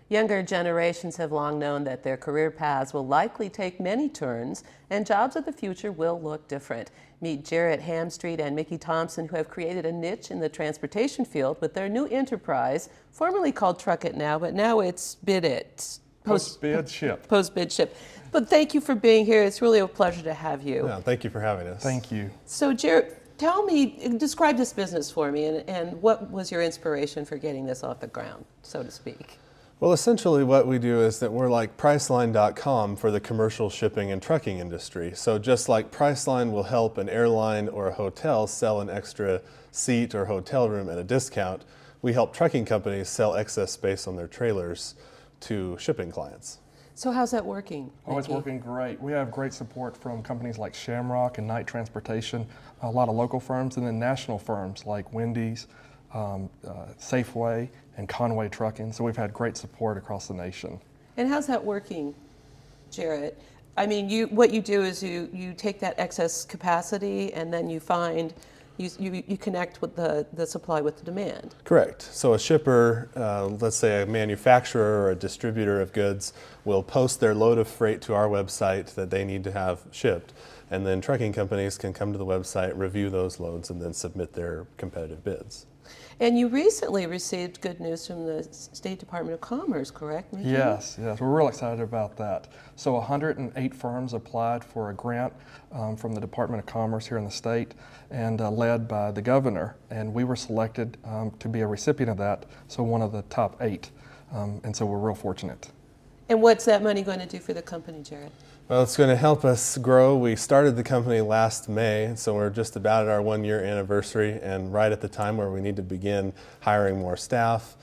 Younger generations have long known that their career paths will likely take many turns and jobs of the future will look different. Meet Jarret, Hamstreet, and Micky Thompson, who have created a niche in the transportation field with their new enterprise, formerly called Truck It Now, but now it's Bid It. Post.Bid.Ship. Post.Bid.Ship. But thank you for being here. It's really a pleasure to have you. Yeah, thank you for having us. Thank you. So Jarret, describe this business for me, and what was your inspiration for getting this off the ground, so to speak? Well, essentially what we do is that we're like Priceline.com for the commercial shipping and trucking industry. So just like Priceline will help an airline or a hotel sell an extra seat or hotel room at a discount, we help trucking companies sell excess space on their trailers to shipping clients. So how's that working? Oh, it's working great. We have great support from companies like Shamrock and Knight Transportation, a lot of local firms, and then national firms like Wendy's, Safeway, and Conway Trucking. So we've had great support across the nation. And how's that working, Jarret? I mean, what you do is you take that excess capacity and then you find, you connect with the supply with the demand. Correct. So a shipper, let's say a manufacturer or a distributor of goods, will post their load of freight to our website that they need to have shipped. And then trucking companies can come to the website, review those loads, and then submit their competitive bids. And you recently received good news from the State Department of Commerce, correct, Micky? Yes, we're real excited about that. So 108 firms applied for a grant from the Department of Commerce here in the state, and led by the governor. And we were selected to be a recipient of that, so one of the top 8. And so we're real fortunate. And what's that money going to do for the company, Jarret? Well, it's going to help us grow. We started the company last May, so we're just about at our 1-year anniversary, and right at the time where we need to begin hiring more staff,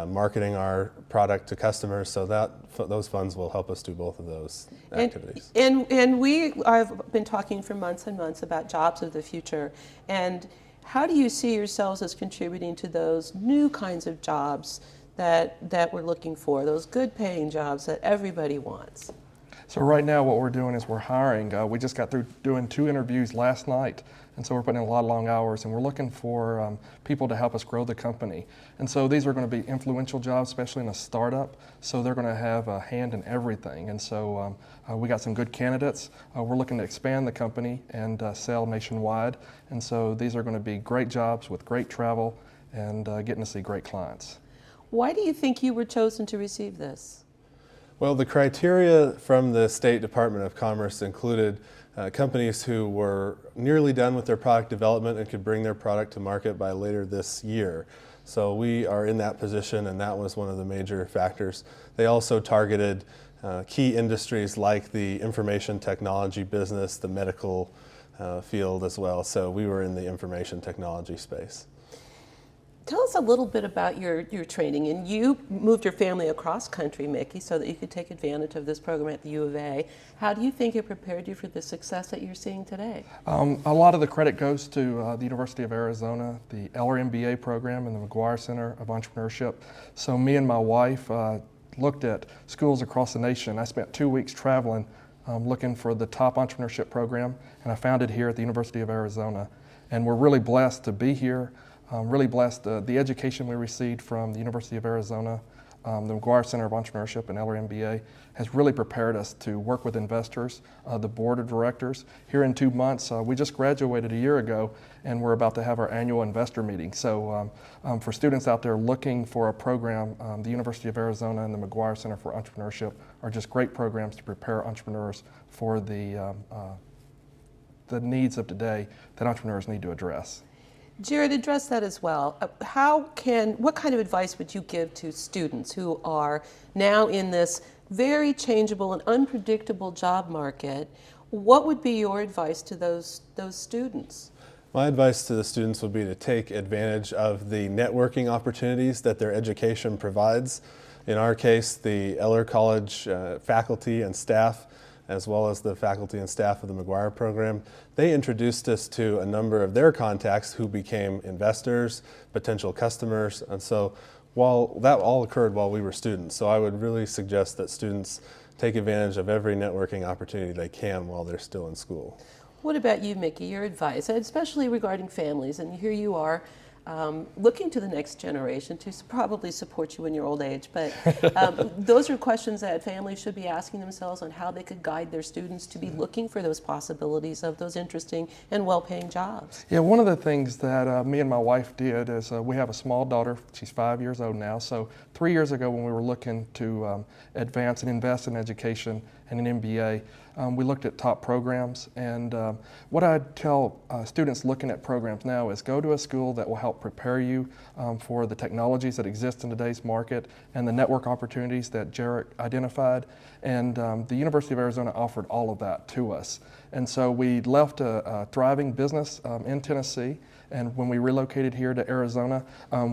marketing our product to customers, so those funds will help us do both of those activities. And we have been talking for months and months about jobs of the future, and how do you see yourselves as contributing to those new kinds of jobs that we're looking for, those good paying jobs that everybody wants? So right now what we're doing is we're hiring. We just got through doing 2 interviews last night, and so we're putting in a lot of long hours, and we're looking for people to help us grow the company. And so these are going to be influential jobs, especially in a startup, so they're going to have a hand in everything. And so we got some good candidates. We're looking to expand the company and sell nationwide, and so these are going to be great jobs with great travel and getting to see great clients. Why do you think you were chosen to receive this? Well, the criteria from the State Department of Commerce included companies who were nearly done with their product development and could bring their product to market by later this year. So we are in that position, and that was one of the major factors. They also targeted key industries like the information technology business, the medical field as well. So we were in the information technology space. Tell us a little bit about your training. And you moved your family across country, Micky, so that you could take advantage of this program at the U of A. How do you think it prepared you for the success that you're seeing today? A lot of the credit goes to the University of Arizona, the Eller MBA program, and the McGuire Center of Entrepreneurship. So me and my wife looked at schools across the nation. I spent 2 weeks traveling looking for the top entrepreneurship program, and I found it here at the University of Arizona. And we're really blessed to be here. Really blessed. The education we received from the University of Arizona, the McGuire Center of Entrepreneurship and Eller MBA has really prepared us to work with investors, the board of directors. Here in 2 months, we just graduated a year ago, and we're about to have our annual investor meeting. So for students out there looking for a program, the University of Arizona and the McGuire Center for Entrepreneurship are just great programs to prepare entrepreneurs for the needs of today that entrepreneurs need to address. Jarret, address that as well. What kind of advice would you give to students who are now in this very changeable and unpredictable job market? What would be your advice to those students? My advice to the students would be to take advantage of the networking opportunities that their education provides. In our case, the Eller College faculty and staff, as well as the faculty and staff of the McGuire program, they introduced us to a number of their contacts who became investors, potential customers, and so that all occurred while we were students. So I would really suggest that students take advantage of every networking opportunity they can while they're still in school. What about you, Micky, your advice, especially regarding families? And here you are, looking to the next generation to probably support you in your old age. But those are questions that families should be asking themselves on how they could guide their students to be looking for those possibilities of those interesting and well-paying jobs. Yeah, one of the things that me and my wife did is we have a small daughter. She's 5 years old now. So 3 years ago, when we were looking to advance and invest in education and an MBA, we looked at top programs. And what I tell students looking at programs now is go to a school that will help prepare you for the technologies that exist in today's market and the network opportunities that Jarret identified. And the University of Arizona offered all of that to us. And so we left a thriving business in Tennessee. And when we relocated here to Arizona,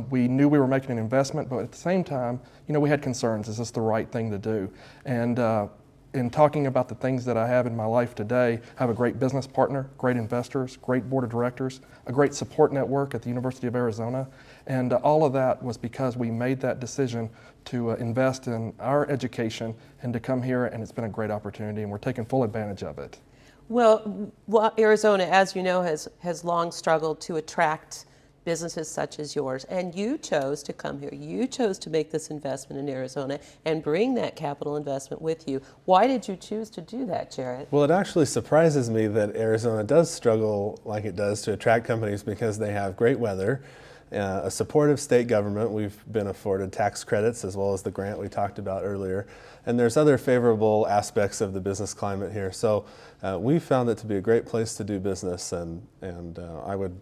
we knew we were making an investment, but at the same time, we had concerns. Is this the right thing to do? And in talking about the things that I have in my life today, I have a great business partner, great investors, great board of directors, a great support network at the University of Arizona. And all of that was because we made that decision to invest in our education and to come here, and it's been a great opportunity, and we're taking full advantage of it. Well, Arizona, as you know, has long struggled to attract businesses such as yours, and you chose to come here. You chose to make this investment in Arizona and bring that capital investment with you. Why did you choose to do that, Jarret? Well, it actually surprises me that Arizona does struggle like it does to attract companies because they have great weather, a supportive state government. We've been afforded tax credits as well as the grant we talked about earlier. And there's other favorable aspects of the business climate here. So we found it to be a great place to do business, and I would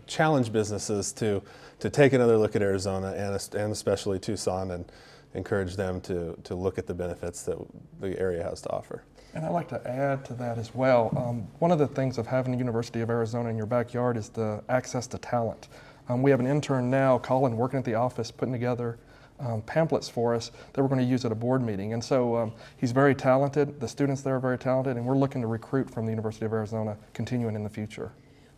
challenge businesses to take another look at Arizona and especially Tucson, and encourage them to look at the benefits that the area has to offer. And I'd like to add to that as well. One of the things of having the University of Arizona in your backyard is the access to talent. We have an intern now, Colin, working at the office, putting together pamphlets for us that we're going to use at a board meeting. And so he's very talented, the students there are very talented, and we're looking to recruit from the University of Arizona continuing in the future.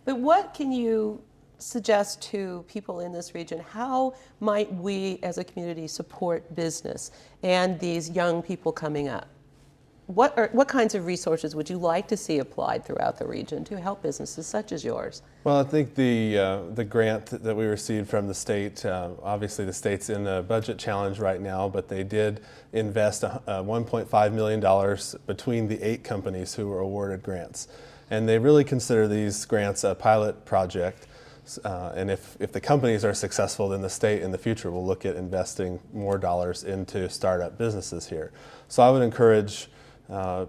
But what can you suggest to people in this region? How might we as a community support business and these young people coming up? What kinds of resources would you like to see applied throughout the region to help businesses such as yours? Well, I think the grant that we received from the state, obviously the state's in a budget challenge right now, but they did invest $1.5 million between the 8 companies who were awarded grants. And they really consider these grants a pilot project. And if the companies are successful, then the state in the future will look at investing more dollars into startup businesses here. So I would encourage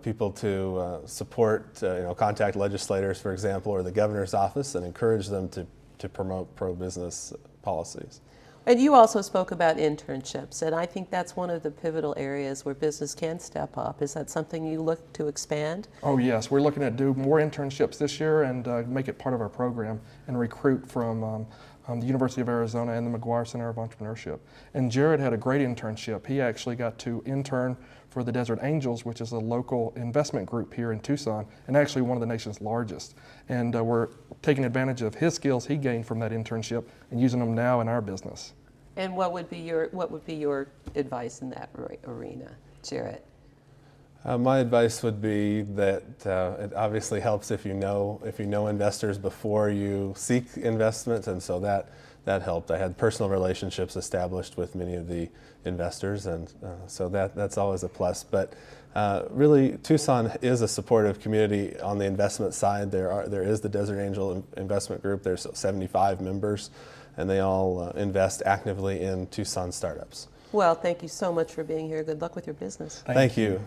people to support, contact legislators, for example, or the governor's office, and encourage them to promote pro-business policies. And you also spoke about internships, and I think that's one of the pivotal areas where business can step up. Is that something you look to expand? Oh yes, we're looking at do more internships this year and make it part of our program and recruit from the University of Arizona and the McGuire Center of Entrepreneurship. And Jarret had a great internship. He actually got to intern for the Desert Angels, which is a local investment group here in Tucson, and actually one of the nation's largest. And we're taking advantage of his skills he gained from that internship and using them now in our business. And what would be your advice in that arena, Jarret? My advice would be that it obviously helps if you know investors before you seek investment, and so that helped. I had personal relationships established with many of the investors, and so that's always a plus. But really, Tucson is a supportive community on the investment side. There is the Desert Angel Investment Group. There's 75 members, and they all invest actively in Tucson startups. Well, thank you so much for being here. Good luck with your business. Thank you.